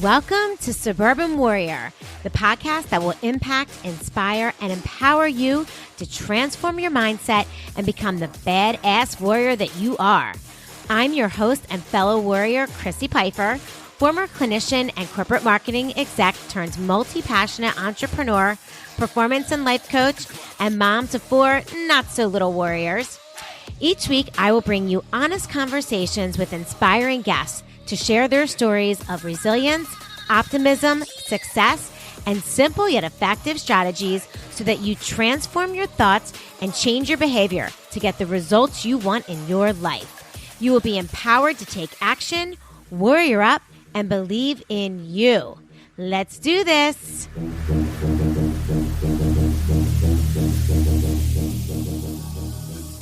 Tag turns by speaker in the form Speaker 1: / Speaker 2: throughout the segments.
Speaker 1: Welcome to Suburban Warrior, the podcast that will impact, inspire, and empower you to transform your mindset and become the badass warrior that you are. I'm your host and fellow warrior, Crissy Piper, former clinician and corporate marketing exec turned multi-passionate entrepreneur, performance and life coach, and mom to 4 not-so-little warriors. Each week, I will bring you honest conversations with inspiring guests to share their stories of resilience, optimism, success, and simple yet effective strategies so that you transform your thoughts and change your behavior to get the results you want in your life. You will be empowered to take action, warrior up, and believe in you. Let's do this.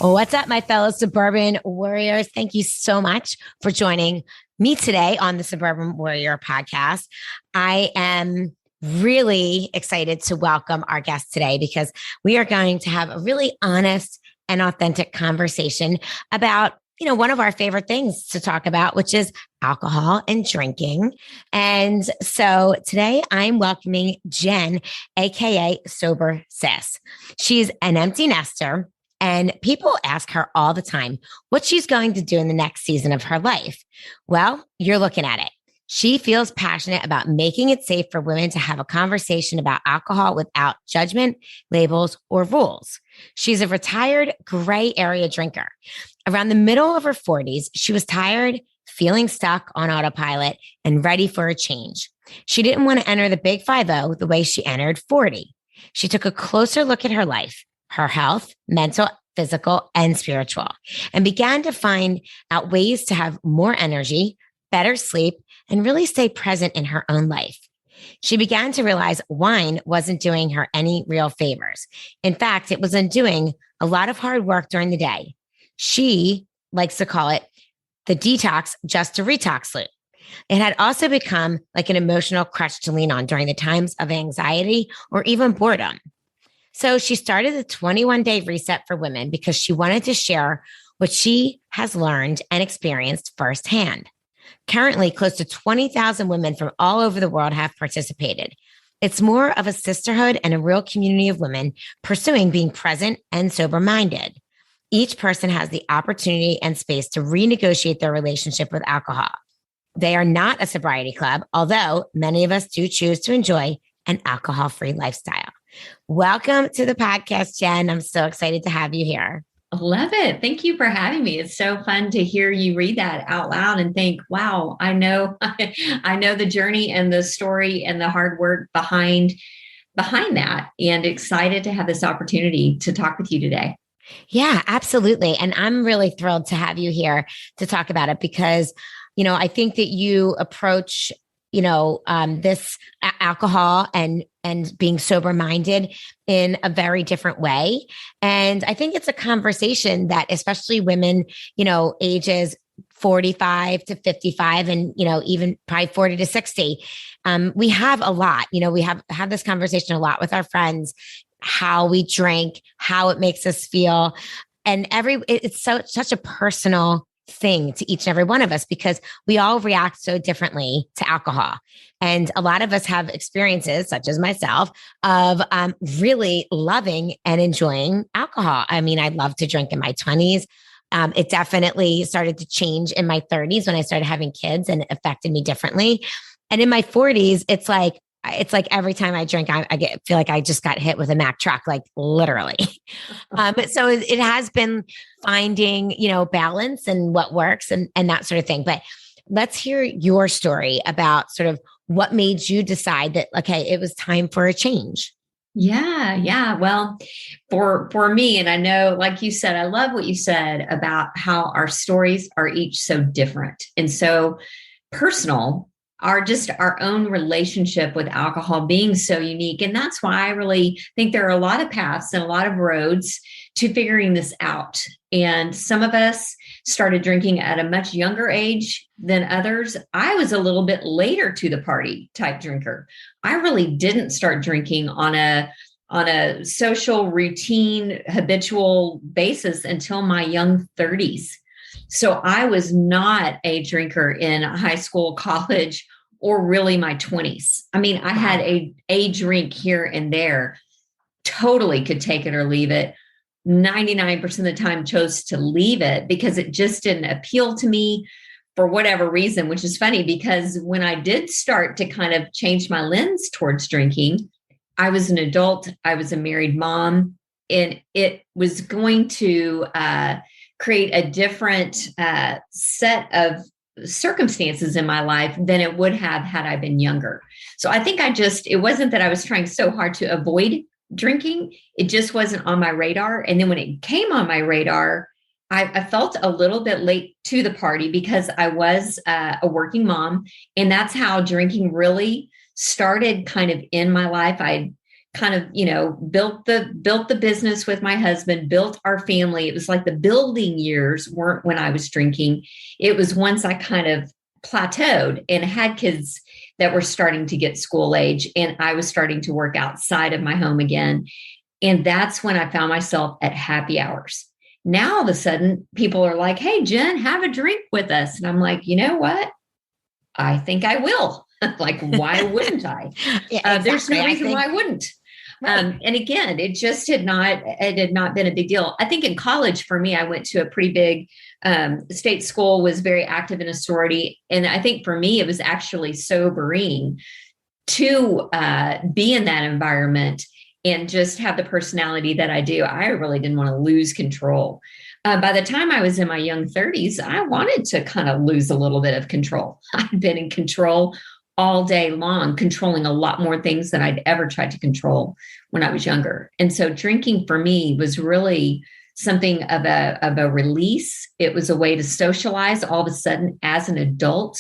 Speaker 1: What's up, my fellow Suburban Warriors? Thank you so much for joining me today on the Suburban Warrior podcast. I am really excited to welcome our guest today because we are going to have a really honest and authentic conversation about, one of our favorite things to talk about, which is alcohol and drinking. And so today I'm welcoming Jenn, aka SoberSis. She's an empty nester. And people ask her all the time what she's going to do in the next season of her life. Well, you're looking at it. She feels passionate about making it safe for women to have a conversation about alcohol without judgment, labels, or rules. She's a retired gray area drinker. Around the middle of her 40s, she was tired, feeling stuck on autopilot, and ready for a change. She didn't want to enter the big 5-0 the way she entered 40. She took a closer look at her life, her health, mental, physical, and spiritual, and began to find out ways to have more energy, better sleep, and really stay present in her own life. She began to realize wine wasn't doing her any real favors. In fact, it was undoing a lot of hard work during the day. She likes to call it the detox just to retox loop. It had also become like an emotional crutch to lean on during the times of anxiety or even boredom. So she started the 21-day reset for women because she wanted to share what she has learned and experienced firsthand. Currently, close to 20,000 women from all over the world have participated. It's more of a sisterhood and a real community of women pursuing being present and sober-minded. Each person has the opportunity and space to renegotiate their relationship with alcohol. They are not a sobriety club, although many of us do choose to enjoy an alcohol-free lifestyle. Welcome to the podcast, Jenn. I'm so excited to have you here.
Speaker 2: I love it. Thank you for having me. It's so fun to hear you read that out loud and think, wow, I know the journey and the story and the hard work behind that, and excited to have this opportunity to talk with you today.
Speaker 1: Yeah, absolutely. And I'm really thrilled to have you here to talk about it because, I think that you approach this alcohol and being sober-minded in a very different way. And I think it's a conversation that especially women, ages 45 to 55 and, even probably 40 to 60, we have a lot, we have had this conversation a lot with our friends, how we drink, how it makes us feel. And it's such a personal thing to each and every one of us because we all react so differently to alcohol. And a lot of us have experiences, such as myself, of really loving and enjoying alcohol. I mean, I loved to drink in my 20s. It definitely started to change in my 30s when I started having kids, and it affected me differently. And in my 40s, it's like every time I drink, feel like I just got hit with a Mack truck, like literally. So it has been finding, balance and what works and that sort of thing. But let's hear your story about sort of what made you decide that, okay, it was time for a change.
Speaker 2: Yeah. Well, for me, and I know, like you said, I love what you said about how our stories are each so different and so personal. Our own relationship with alcohol being so unique. And that's why I really think there are a lot of paths and a lot of roads to figuring this out. And some of us started drinking at a much younger age than others. I was a little bit later to the party type drinker. I really didn't start drinking on a social routine, habitual basis until my young 30s. So I was not a drinker in high school, college, or really my 20s. I mean, I had a drink here and there, totally could take it or leave it. 99% of the time chose to leave it because it just didn't appeal to me for whatever reason, which is funny because when I did start to kind of change my lens towards drinking, I was an adult, I was a married mom, and it was going to create a different set of circumstances in my life than it would have had I been younger. So I think it wasn't that I was trying so hard to avoid drinking. It just wasn't on my radar. And then when it came on my radar, I felt a little bit late to the party because I was a working mom. And that's how drinking really started kind of in my life. I kind of, built the business with my husband, built our family. It was like the building years weren't when I was drinking. It was once I kind of plateaued and had kids that were starting to get school age, and I was starting to work outside of my home again. And that's when I found myself at happy hours. Now, all of a sudden, people are like, hey, Jen, have a drink with us. And I'm like, you know what? I think I will. Like, why wouldn't I?
Speaker 1: Yeah, exactly.
Speaker 2: There's no reason why I wouldn't. Right. And again, it had not been a big deal. I think in college for me, I went to a pretty big state school, was very active in a sorority. And I think for me, it was actually sobering to be in that environment and just have the personality that I do. I really didn't want to lose control. By the time I was in my young 30s, I wanted to kind of lose a little bit of control. I'd been in control all day long, controlling a lot more things than I'd ever tried to control when I was younger. And so drinking for me was really something of a release. It was a way to socialize all of a sudden as an adult,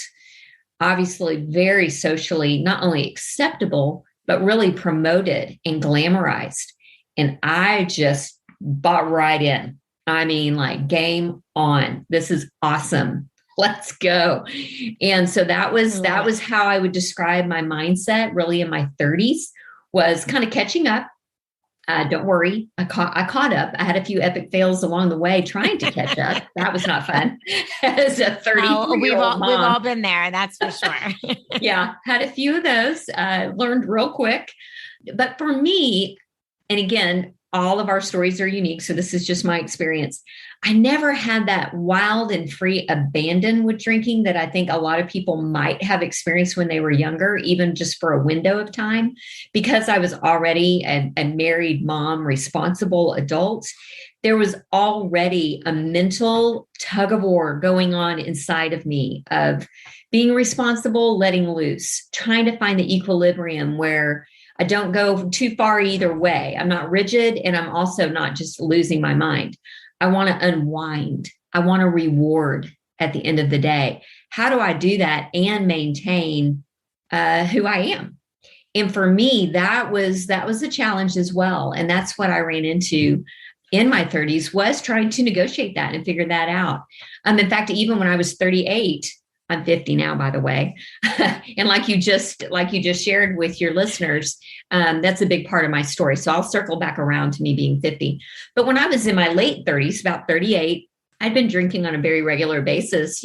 Speaker 2: obviously very socially, not only acceptable, but really promoted and glamorized. And I just bought right in. I mean, like, game on. This is awesome. Let's go. And so that was how I would describe my mindset really in my 30s, was kind of catching up. Don't worry, I caught up. I had a few epic fails along the way trying to catch up. That was not fun. As a 33-year-old mom.
Speaker 1: We've all been there, that's for sure.
Speaker 2: Yeah, had a few of those, learned real quick. But for me, and again, all of our stories are unique, so this is just my experience. I never had that wild and free abandon with drinking that I think a lot of people might have experienced when they were younger, even just for a window of time, because I was already a married mom, responsible adult. There was already a mental tug of war going on inside of me of being responsible, letting loose, trying to find the equilibrium where I don't go too far either way. I'm not rigid, and I'm also not just losing my mind. I want to unwind. I want to reward at the end of the day. How do I do that and maintain who I am? And for me, that was a challenge as well. And that's what I ran into in my 30s, was trying to negotiate that and figure that out. In fact, even when I was 38, I'm 50 now, by the way. And like you just shared with your listeners, that's a big part of my story. So I'll circle back around to me being 50. But when I was in my late 30s, about 38, I'd been drinking on a very regular basis,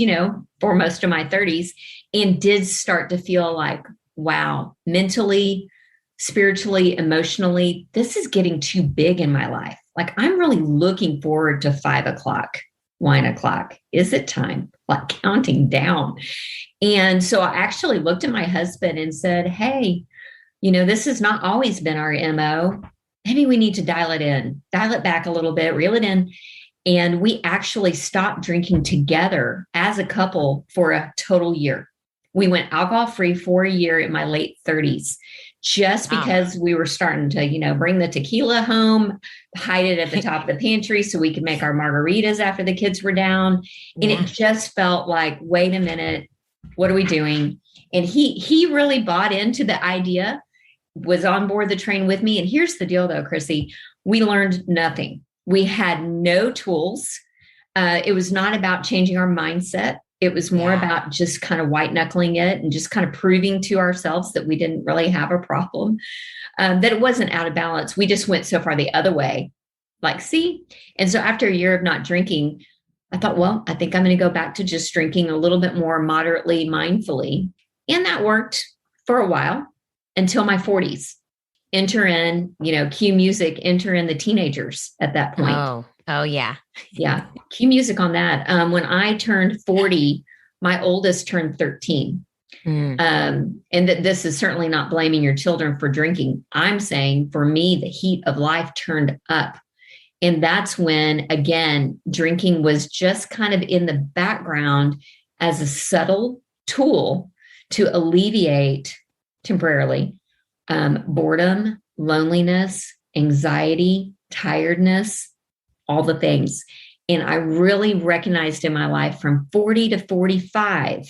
Speaker 2: for most of my 30s, and did start to feel like, wow, mentally, spiritually, emotionally, this is getting too big in my life. Like, I'm really looking forward to 5 o'clock. Wine o'clock. Is it time? Like, counting down. And so I actually looked at my husband and said, hey, this has not always been our MO. Maybe we need to dial it back a little bit, reel it in. And we actually stopped drinking together as a couple for a total year. We went alcohol free for a year in my late 30s. Just because we were starting to, bring the tequila home, hide it at the top of the pantry so we could make our margaritas after the kids were down. And it just felt like, wait a minute, what are we doing? And he really bought into the idea, was on board the train with me. And here's the deal though, Crissy, we learned nothing. We had no tools. It was not about changing our mindset. It was more about just kind of white knuckling it and just kind of proving to ourselves that we didn't really have a problem, that it wasn't out of balance. We just went so far the other way, like, see? And so after a year of not drinking, I thought, well, I think I'm going to go back to just drinking a little bit more moderately, mindfully. And that worked for a while until my 40s. Enter in, cue music, enter in the teenagers at that point.
Speaker 1: Oh, yeah.
Speaker 2: Yeah. Cue music on that. When I turned 40, my oldest turned 13. And that this is certainly not blaming your children for drinking. I'm saying for me, the heat of life turned up. And that's when, again, drinking was just kind of in the background as a subtle tool to alleviate temporarily boredom, loneliness, anxiety, tiredness, all the things. And I really recognized in my life from 40 to 45,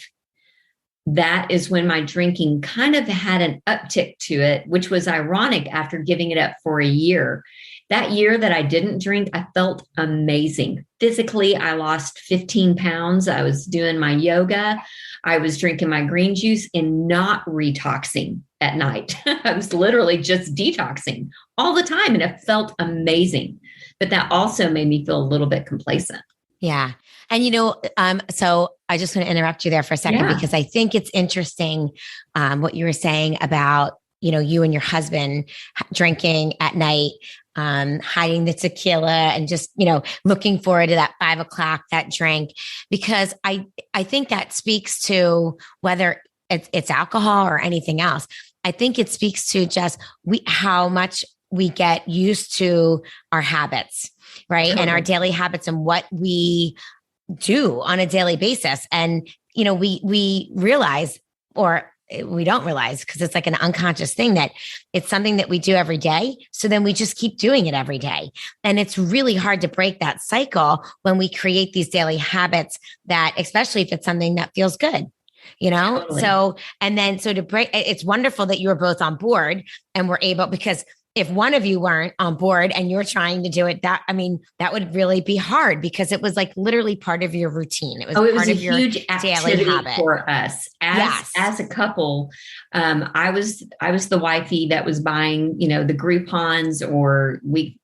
Speaker 2: that is when my drinking kind of had an uptick to it, which was ironic after giving it up for a year. That year that I didn't drink, I felt amazing. Physically, I lost 15 pounds. I was doing my yoga. I was drinking my green juice and not retoxing at night. I was literally just detoxing all the time, and it felt amazing. But that also made me feel a little bit complacent.
Speaker 1: Yeah. And, so I just want to interrupt you there for a second, because I think it's interesting what you were saying about, you and your husband drinking at night, hiding the tequila and just, looking forward to that 5 o'clock, that drink, because I think that speaks to whether it's alcohol or anything else. I think it speaks to just how much we get used to our habits, right? Totally. And our daily habits and what we do on a daily basis. And, we realize, or we don't realize, because it's like an unconscious thing, that it's something that we do every day. So then we just keep doing it every day. And it's really hard to break that cycle when we create these daily habits that, especially if it's something that feels good. Totally. So to break, it's wonderful that you were both on board and were able, because if one of you weren't on board and you're trying to do it, that would really be hard, because it was like literally part of your routine. It was part of your
Speaker 2: huge
Speaker 1: daily habit
Speaker 2: for us as a couple. I was the wifey that was buying, the Groupons, or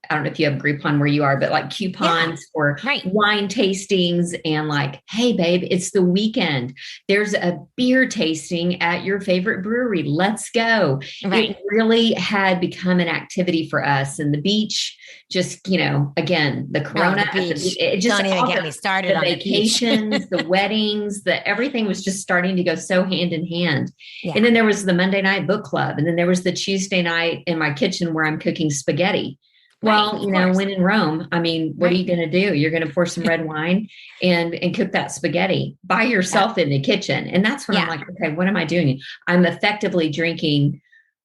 Speaker 2: I don't know if you have Groupon where you are, but like coupons for wine tastings, and like, hey babe, it's the weekend. There's a beer tasting at your favorite brewery. Let's go. Right. It really had become an activity for us. And the beach, just, again, the Corona, it just
Speaker 1: don't even get me started on
Speaker 2: the vacations, the weddings, everything was just starting to go so hand in hand. Yeah. And then there was the Monday night book club. And then there was the Tuesday night in my kitchen where I'm cooking spaghetti. Well, when in Rome, what are you going to do? You're going to pour some red wine and cook that spaghetti by yourself in the kitchen. And that's when I'm like, okay, what am I doing? I'm effectively drinking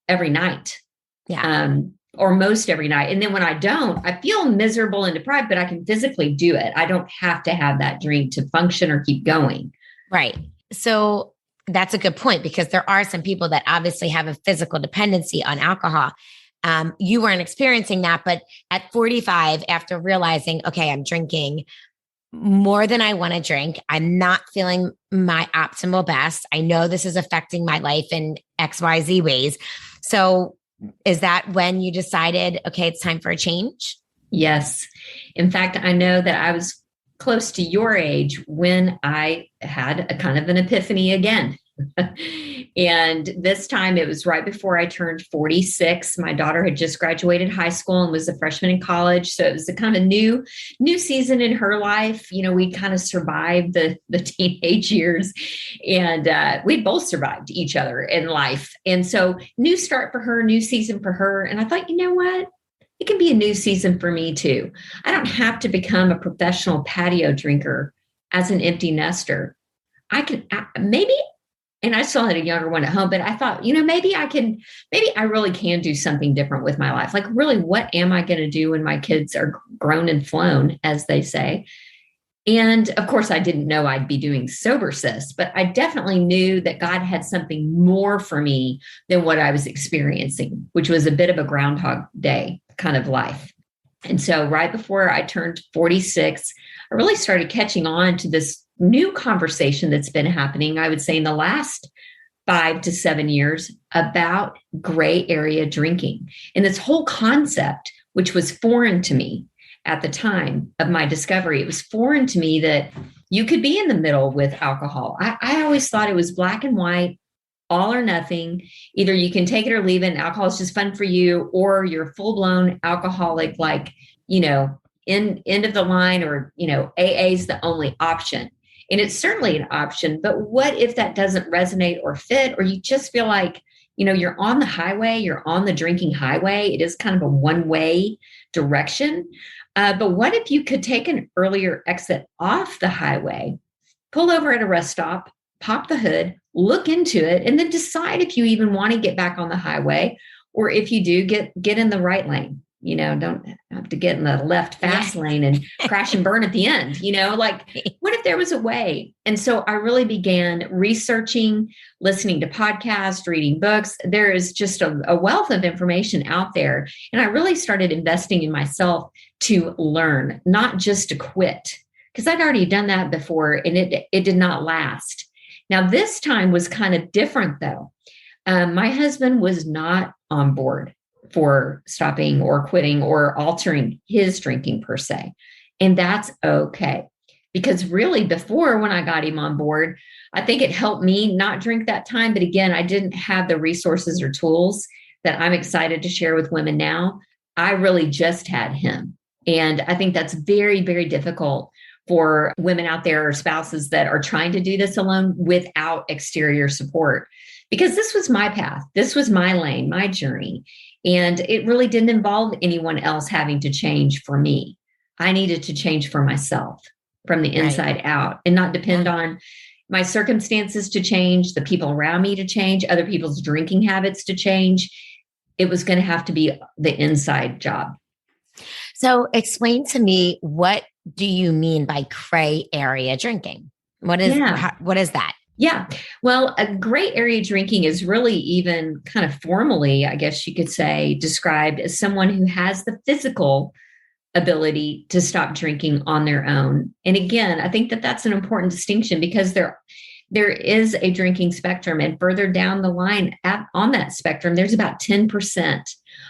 Speaker 2: every night. Yeah. Or most every night. And then when I don't, I feel miserable and deprived, but I can physically do it. I don't have to have that drink to function or keep going.
Speaker 1: Right. So that's a good point, because there are some people that obviously have a physical dependency on alcohol. You weren't experiencing that, but at 45, after realizing, okay, I'm drinking more than I want to drink, I'm not feeling my optimal best. I know this is affecting my life in XYZ ways. So is that when you decided, okay, it's time for a change?
Speaker 2: Yes. In fact, I know that I was close to your age when I had a kind of an epiphany again. And this time it was right before I turned 46. My daughter had just graduated high school and was a freshman in college. So it was a kind of new season in her life. We kind of survived the teenage years, and we both survived each other in life. And so new start for her, new season for her. And I thought, you know what? It can be a new season for me too. I don't have to become a professional patio drinker as an empty nester. I can maybe. And I still had a younger one at home, but I thought, maybe I really can do something different with my life. Like, really, what am I going to do when my kids are grown and flown, as they say? And of course, I didn't know I'd be doing SoberSis, but I definitely knew that God had something more for me than what I was experiencing, which was a bit of a Groundhog Day kind of life. And so right before I turned 46, I really started catching on to this new conversation that's been happening, I would say, in the last 5 to 7 years about gray area drinking. And this whole concept, which was foreign to me at the time of my discovery, it was foreign to me that you could be in the middle with alcohol. I always thought it was black and white. all or nothing. Either you can take it or leave it, and alcohol is just fun for you, or you're full blown alcoholic, like, end of the line, or, AA is the only option. And it's certainly an option, but what if that doesn't resonate or fit, or you just feel like, you're on the highway, you're on the drinking highway. It is kind of a one-way direction. But what if you could take an earlier exit off the highway, pull over at a rest stop, pop the hood, look into it, and then decide if you even want to get back on the highway, or if you do, get in the right lane. Don't have to get in the left fast lane and crash and burn at the end. What if there was a way? And so I really began researching, listening to podcasts, reading books. There is just a wealth of information out there. And I really started investing in myself to learn, not just to quit, because I'd already done that before, and it did not last. Now, this time was kind of different, though. My husband was not on board for stopping or quitting or altering his drinking per se. And that's okay. Because really, before, when I got him on board, I think it helped me not drink that time. But again, I didn't have the resources or tools that I'm excited to share with women now. I really just had him. And I think that's very, very difficult for women out there or spouses that are trying to do this alone without exterior support. Because this was my path. This was my lane, my journey. And it really didn't involve anyone else having to change for me. I needed to change for myself from the inside out, and not depend on my circumstances to change, the people around me to change, other people's drinking habits to change. It was going to have to be the inside job.
Speaker 1: So explain to me, what do you mean by gray area drinking? What is that?
Speaker 2: Yeah. Well, a gray area drinking is really, even kind of formally, I guess you could say, described as someone who has the physical ability to stop drinking on their own. And again, I think that that's an important distinction, because there is a drinking spectrum, and further down the line on that spectrum, there's about 10%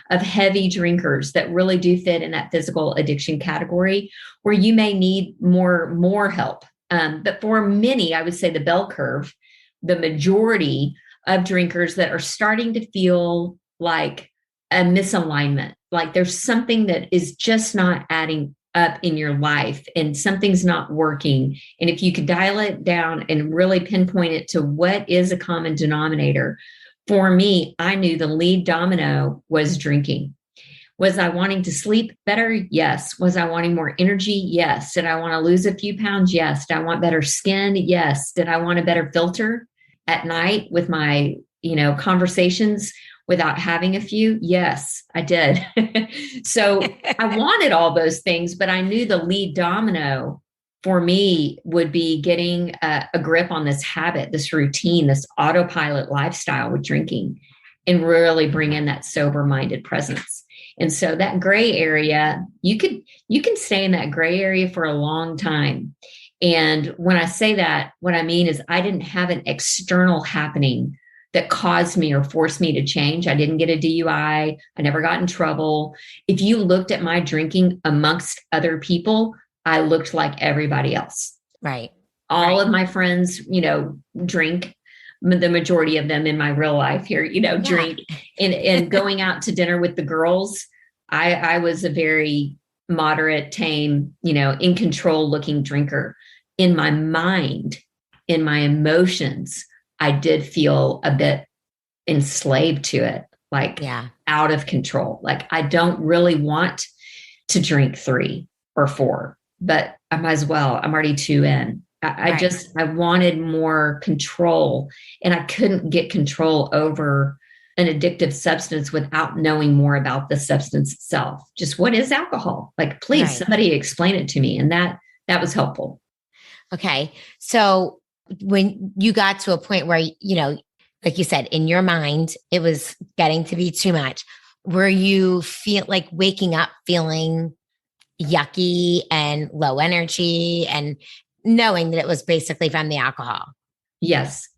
Speaker 2: of heavy drinkers that really do fit in that physical addiction category, where you may need more help. But for many, I would say the bell curve, the majority of drinkers that are starting to feel like a misalignment, like there's something that is just not adding up in your life, and something's not working. And if you could dial it down and really pinpoint it to what is a common denominator, for me, I knew the lead domino was drinking. Was I wanting to sleep better? Yes. Was I wanting more energy? Yes. Did I want to lose a few pounds? Yes. Did I want better skin? Yes. Did I want a better filter at night with my, conversations without having a few? Yes, I did. So I wanted all those things, but I knew the lead domino for me would be getting a grip on this habit, this routine, this autopilot lifestyle with drinking, and really bring in that sober-minded presence. And so that gray area, you can stay in that gray area for a long time. And when I say that, what I mean is I didn't have an external happening that caused me or forced me to change. I didn't get a DUI. I never got in trouble. If you looked at my drinking amongst other people, I looked like everybody else.
Speaker 1: Right.
Speaker 2: All of my friends, drink. The majority of them in my real life here, drink, and going out to dinner with the girls. I was a very moderate, tame, in control looking drinker. In my mind, in my emotions, I did feel a bit enslaved to it, like out of control. Like, I don't really want to drink 3 or 4, but I might as well. I'm already 2 in. I wanted more control, and I couldn't get control over an addictive substance without knowing more about the substance itself. Just, what is alcohol? Like, please, somebody explain it to me. And that was helpful.
Speaker 1: Okay. So when you got to a point where, like you said, in your mind, it was getting to be too much, where you feel like waking up feeling yucky and low energy, and knowing that it was basically from the alcohol.
Speaker 2: Yes.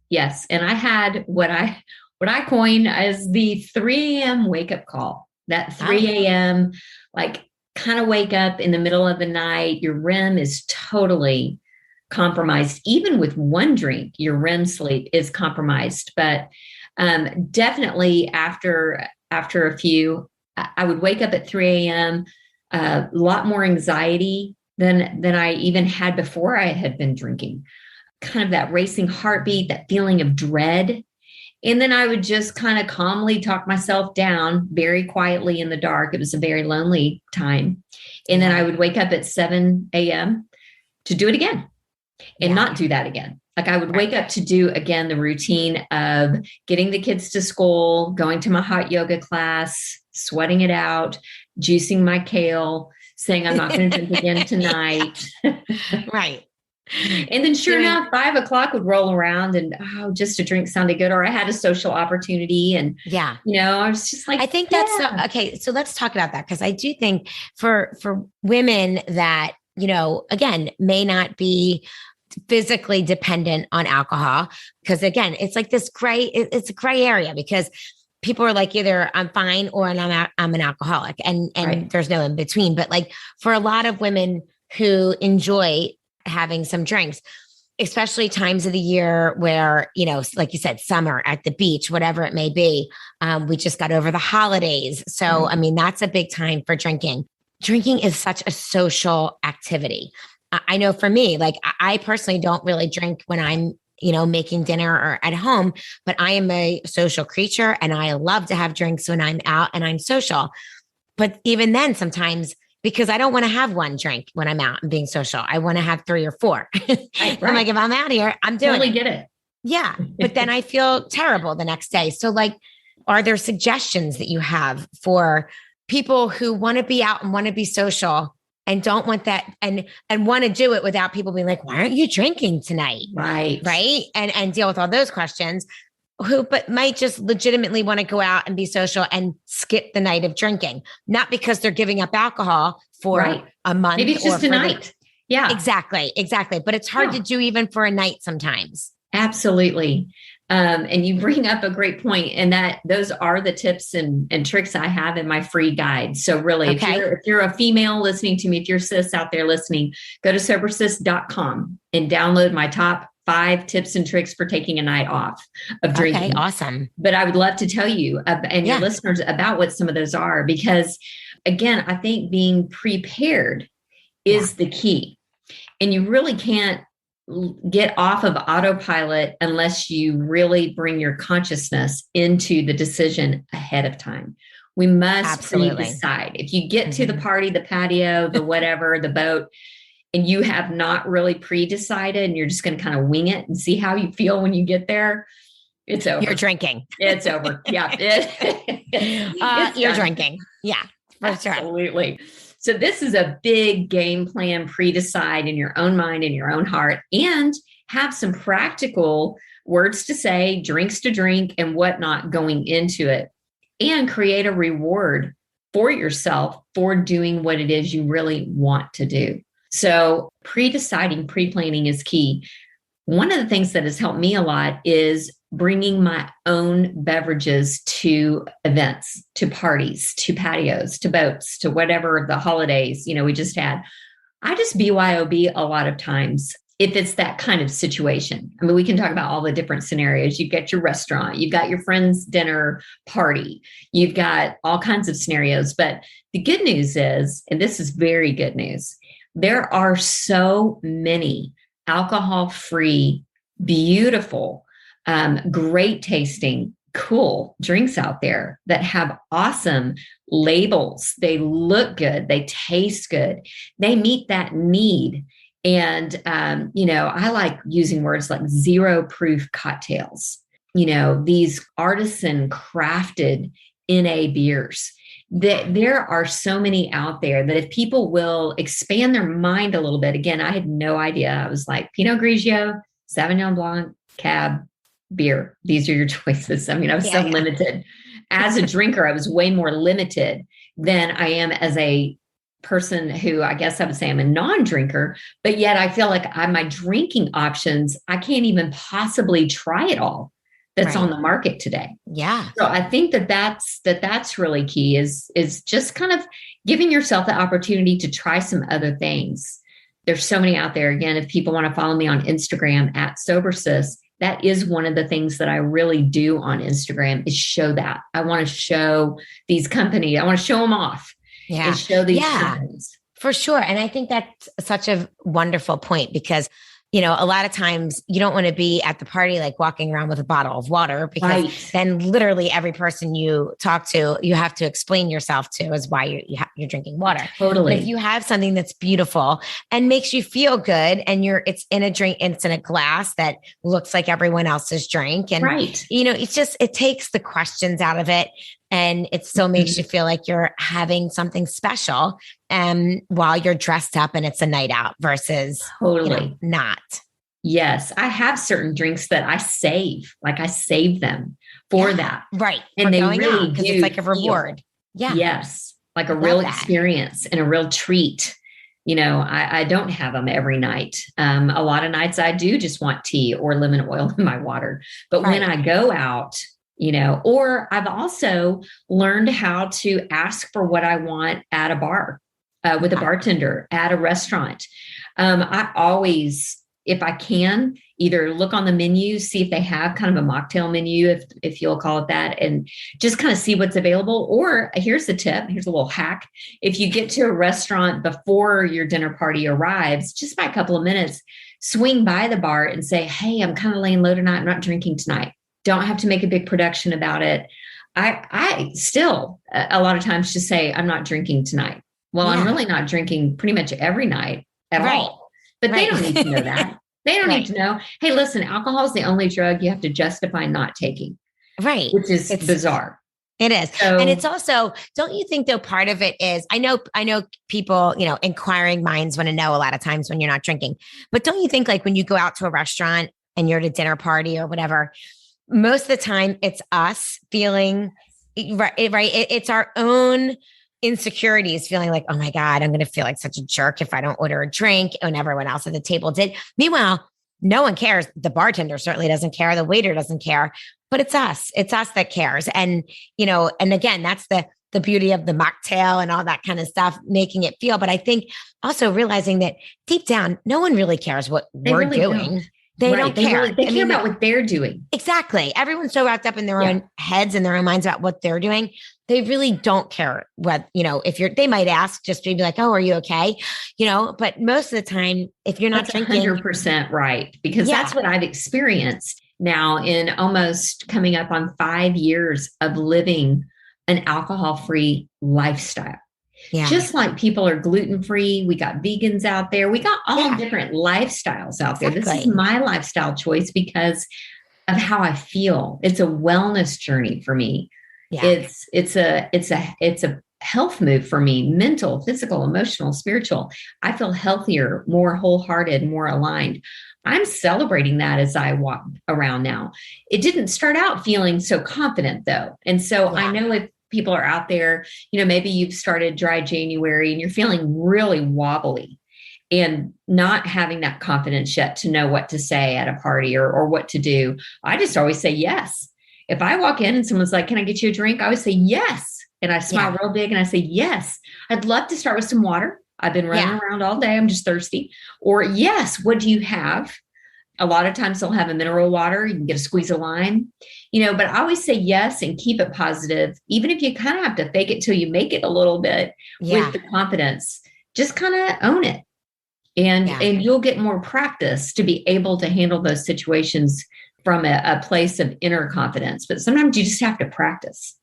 Speaker 2: And I had what I coined as the 3 a.m. wake up call. That 3 a.m., like, kind of wake up in the middle of the night. Your REM is totally compromised. Even with one drink, your REM sleep is compromised. But definitely after a few, I would wake up at 3 a.m., a lot more anxiety than I even had before I had been drinking. Kind of that racing heartbeat, that feeling of dread. And then I would just kind of calmly talk myself down very quietly in the dark. It was a very lonely time. And then I would wake up at 7 a.m. to do it again and not do that again. Like I would wake up to do again the routine of getting the kids to school, going to my hot yoga class, sweating it out, juicing my kale, saying I'm not going to drink again tonight.
Speaker 1: Right.
Speaker 2: And then sure enough, 5 o'clock would roll around and just a drink sounded good. Or I had a social opportunity and, I was just like,
Speaker 1: I think that's okay. So let's talk about that. Cause I do think for women that, again, may not be physically dependent on alcohol. Cause again, it's like this it's a gray area because people are like, either I'm fine or I'm an alcoholic and there's no in between. But like for a lot of women who enjoy having some drinks, especially times of the year where, like you said, summer at the beach, whatever it may be. We just got over the holidays. So, I mean, that's a big time for drinking. Drinking is such a social activity. I know for me, like I personally don't really drink when I'm, making dinner or at home, but I am a social creature and I love to have drinks when I'm out and I'm social. But even then, sometimes because I don't want to have one drink when I'm out and being social. I want to have 3 or 4. I'm like, if I'm out here, I'm doing
Speaker 2: totally get it.
Speaker 1: Yeah. But then I feel terrible the next day. So like, are there suggestions that you have for people who want to be out and want to be social and don't want that and want to do it without people being like, why aren't you drinking tonight?
Speaker 2: Right.
Speaker 1: Right. And deal with all those questions but might just legitimately want to go out and be social and skip the night of drinking, not because they're giving up alcohol for a month.
Speaker 2: Maybe it's just a night. Yeah,
Speaker 1: exactly. But it's hard to do even for a night sometimes.
Speaker 2: Absolutely. And you bring up a great point, and that those are the tips and tricks I have in my free guide. So really, if you're a female listening to me, if you're cis out there listening, go to SoberSis.com and download my top 5 tips and tricks for taking a night off of drinking.
Speaker 1: Okay, awesome.
Speaker 2: But I would love to tell you and your listeners about what some of those are, because again, I think being prepared is the key. And you really can't get off of autopilot unless you really bring your consciousness into the decision ahead of time. We must pre-decide. If you get to the party, the patio, the whatever, the boat, and you have not really pre-decided and you're just going to kind of wing it and see how you feel when you get there, it's over.
Speaker 1: You're drinking.
Speaker 2: It's over. Yeah.
Speaker 1: You're drinking. Yeah, for sure.
Speaker 2: Absolutely. So this is a big game plan, pre-decide in your own mind, in your own heart, and have some practical words to say, drinks to drink, and whatnot going into it, and create a reward for yourself for doing what it is you really want to do. So pre-deciding, pre-planning is key. One of the things that has helped me a lot is bringing my own beverages to events, to parties, to patios, to boats, to whatever the holidays, we just had. I just BYOB a lot of times if it's that kind of situation. I mean, we can talk about all the different scenarios. You've got your restaurant, you've got your friend's dinner party, you've got all kinds of scenarios. But the good news is, and this is very good news, there are so many alcohol-free, beautiful, great tasting, cool drinks out there that have awesome labels. They look good. They taste good. They meet that need. And, I like using words like 0 proof cocktails, these artisan crafted NA beers. There are so many out there that if people will expand their mind a little bit, again, I had no idea. I was like Pinot Grigio, Sauvignon Blanc, Cab, beer. These are your choices. I mean, I was so limited. As a drinker, I was way more limited than I am as a person who I guess I would say I'm a non-drinker, but yet I feel like my drinking options, I can't even possibly try it all that's on the market today.
Speaker 1: Yeah.
Speaker 2: So I think that's really key is just kind of giving yourself the opportunity to try some other things. There's so many out there. Again, if people want to follow me on Instagram at SoberSis, that is one of the things that I really do on Instagram is show that. I want to show these companies, I want to show them off and show these companies.
Speaker 1: For sure. And I think that's such a wonderful point because, you know, a lot of times you don't want to be at the party, like walking around with a bottle of water, because then literally every person you talk to, you have to explain yourself to as why you're drinking water.
Speaker 2: Totally.
Speaker 1: But if you have something that's beautiful and makes you feel good and it's in a drink, and it's in a glass that looks like everyone else's drink. And, you know, it takes the questions out of it. And it still makes you feel like you're having something special while you're dressed up and it's a night out versus not.
Speaker 2: Yes. I have certain drinks that I save, like I save them for that.
Speaker 1: Right.
Speaker 2: And they really do.
Speaker 1: It's like a reward.
Speaker 2: Yeah. Yes. Like a real experience and a real treat. You know, I don't have them every night. A lot of nights I do just want tea or lemon oil in my water. But when I go out, you know, or I've also learned how to ask for what I want at a bar with a bartender at a restaurant. I always, if I can, either look on the menu, see if they have kind of a mocktail menu, if you'll call it that, and just kind of see what's available. Or here's the tip, here's a little hack. If you get to a restaurant before your dinner party arrives, just by a couple of minutes, swing by the bar and say, hey, I'm kind of laying low tonight. I'm not drinking tonight. Don't have to make a big production about it. I still, a lot of times just say, I'm not drinking tonight. Well, I'm really not drinking pretty much every night at all. But they don't need to know that. They don't need to know, hey, listen, alcohol is the only drug you have to justify not taking.
Speaker 1: Right.
Speaker 2: Which is bizarre.
Speaker 1: It is. And it's also, don't you think though, part of it is, I know people, you know, inquiring minds want to know a lot of times when you're not drinking, but don't you think like when you go out to a restaurant and you're at a dinner party or whatever, most of the time it's us feeling it's our own insecurities feeling like, oh my God, I'm going to feel like such a jerk if I don't order a drink when everyone else at the table did. Meanwhile, no one cares. The bartender certainly doesn't care. The waiter doesn't care, but it's us that cares. And, you know, and again, that's the beauty of the mocktail and all that kind of stuff, making it feel. But I think also realizing that deep down, no one really cares what we're doing.
Speaker 2: Don't.
Speaker 1: They don't care.
Speaker 2: They care about what they're doing.
Speaker 1: Exactly. Everyone's so wrapped up in their own heads and their own minds about what they're doing. They really don't care what, you know, they might ask just to be like, oh, are you okay? You know, but most of the time, if you're not drinking.
Speaker 2: 100% right. Because that's what I've experienced now in almost coming up on 5 years of living an alcohol-free lifestyle. Yeah. Just like people are gluten-free, we got vegans out there. We got all different lifestyles out there. This is my lifestyle choice because of how I feel. It's a wellness journey for me. Yeah. It's a health move for me, mental, physical, emotional, spiritual. I feel healthier, more wholehearted, more aligned. I'm celebrating that as I walk around now. It didn't start out feeling so confident though. And so I know if people are out there, you know, maybe you've started dry January and you're feeling really wobbly and not having that confidence yet to know what to say at a party or what to do. I just always say yes. If I walk in and someone's like, can I get you a drink? I always say yes. And I smile real big and I say, yes, I'd love to start with some water. I've been running around all day. I'm just thirsty. Or yes, what do you have? A lot of times they'll have a mineral water. You can get a squeeze of lime, you know, but I always say yes and keep it positive. Even if you kind of have to fake it till you make it a little bit with the confidence, just kind of own it. And you'll get more practice to be able to handle those situations from a place of inner confidence. But sometimes you just have to practice.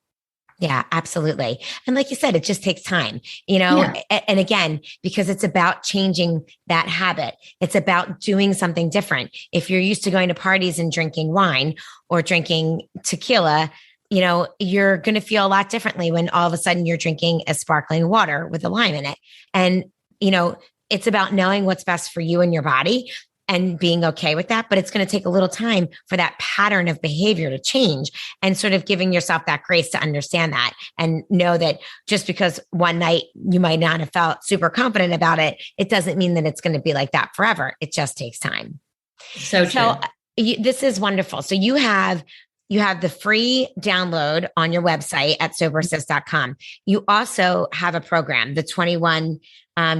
Speaker 1: Yeah, absolutely. And like you said, it just takes time, you know, and again, because it's about changing that habit. It's about doing something different. If you're used to going to parties and drinking wine or drinking tequila, you know, you're going to feel a lot differently when all of a sudden you're drinking a sparkling water with a lime in it. And, you know, it's about knowing what's best for you and your body and being okay with that. But it's going to take a little time for that pattern of behavior to change and sort of giving yourself that grace to understand that and know that just because one night you might not have felt super confident about it, it doesn't mean that it's going to be like that forever. It just takes time.
Speaker 2: So
Speaker 1: this is wonderful. So you have the free download on your website at SoberSis.com. You also have a program, the 21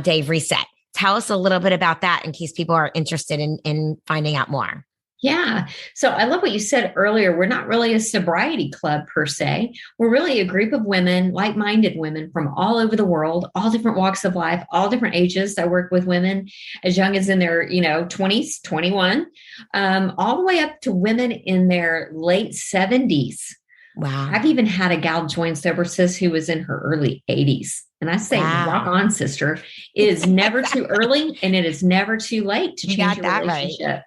Speaker 1: day reset. tell us a little bit about that in case people are interested in finding out more.
Speaker 2: Yeah. So I love what you said earlier. We're not really a sobriety club per se. We're really a group of women, like-minded women from all over the world, all different walks of life, all different ages. I work with women as young as in their, 20s, 21, all the way up to women in their late 70s.
Speaker 1: Wow.
Speaker 2: I've even had a gal join SoberSis who was in her early 80s. And I say, rock on, sister. It is never too early and it is never too late to change your relationship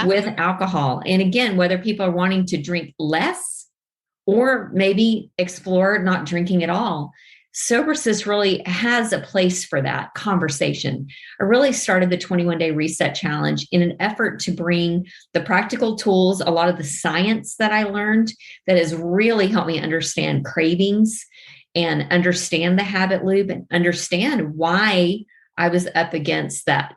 Speaker 2: with alcohol. And again, whether people are wanting to drink less or maybe explore not drinking at all, SoberSis really has a place for that conversation. I really started the 21-day reset challenge in an effort to bring the practical tools, a lot of the science that I learned that has really helped me understand cravings and understand the habit loop and understand why I was up against that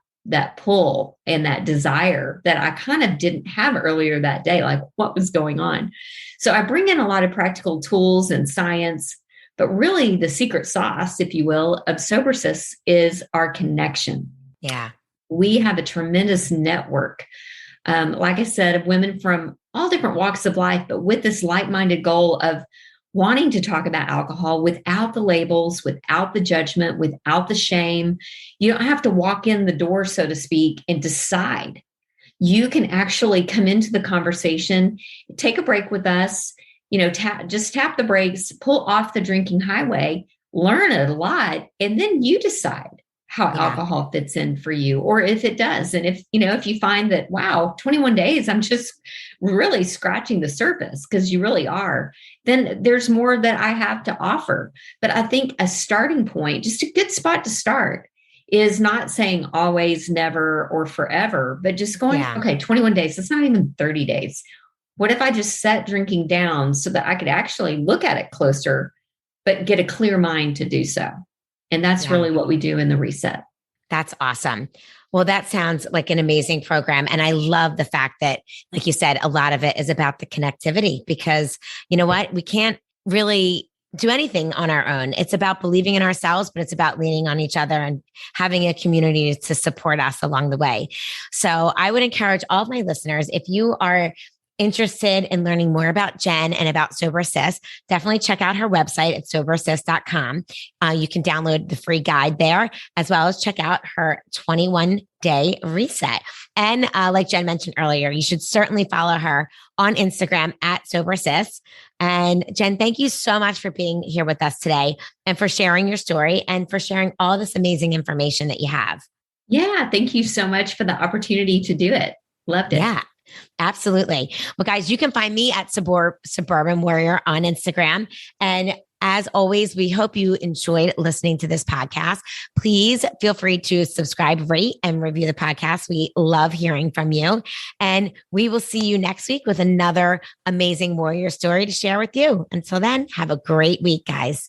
Speaker 2: pull and that desire that I kind of didn't have earlier that day, like what was going on. So I bring in a lot of practical tools and science, but really the secret sauce, if you will, of SoberSis is our connection.
Speaker 1: Yeah.
Speaker 2: We have a tremendous network, like I said, of women from all different walks of life, but with this like-minded goal of wanting to talk about alcohol without the labels, without the judgment, without the shame. You don't have to walk in the door, so to speak, and decide. You can actually come into the conversation, take a break with us, just tap the brakes, pull off the drinking highway, learn a lot, and then you decide how alcohol fits in for you, or if it does. And if you find that, wow, 21 days, I'm just really scratching the surface, because you really are, then there's more that I have to offer. But I think a starting point, just a good spot to start, is not saying always, never, or forever, but just going, okay, 21 days, it's not even 30 days. What if I just set drinking down so that I could actually look at it closer, but get a clear mind to do so? And that's really what we do in the reset.
Speaker 1: That's awesome. Well, that sounds like an amazing program. And I love the fact that, like you said, a lot of it is about the connectivity, because you know what? We can't really do anything on our own. It's about believing in ourselves, but it's about leaning on each other and having a community to support us along the way. So I would encourage all of my listeners, if you are interested in learning more about Jenn and about SoberSis, definitely check out her website at SoberSis.com. You can download the free guide there, as well as check out her 21-day reset. And like Jenn mentioned earlier, you should certainly follow her on Instagram at SoberSis. And Jenn, thank you so much for being here with us today and for sharing your story and for sharing all this amazing information that you have.
Speaker 2: Yeah, thank you so much for the opportunity to do it. Loved it.
Speaker 1: Yeah. Absolutely. Well, guys, you can find me at Suburban Warrior on Instagram. And as always, we hope you enjoyed listening to this podcast. Please feel free to subscribe, rate, and review the podcast. We love hearing from you. And we will see you next week with another amazing warrior story to share with you. Until then, have a great week, guys.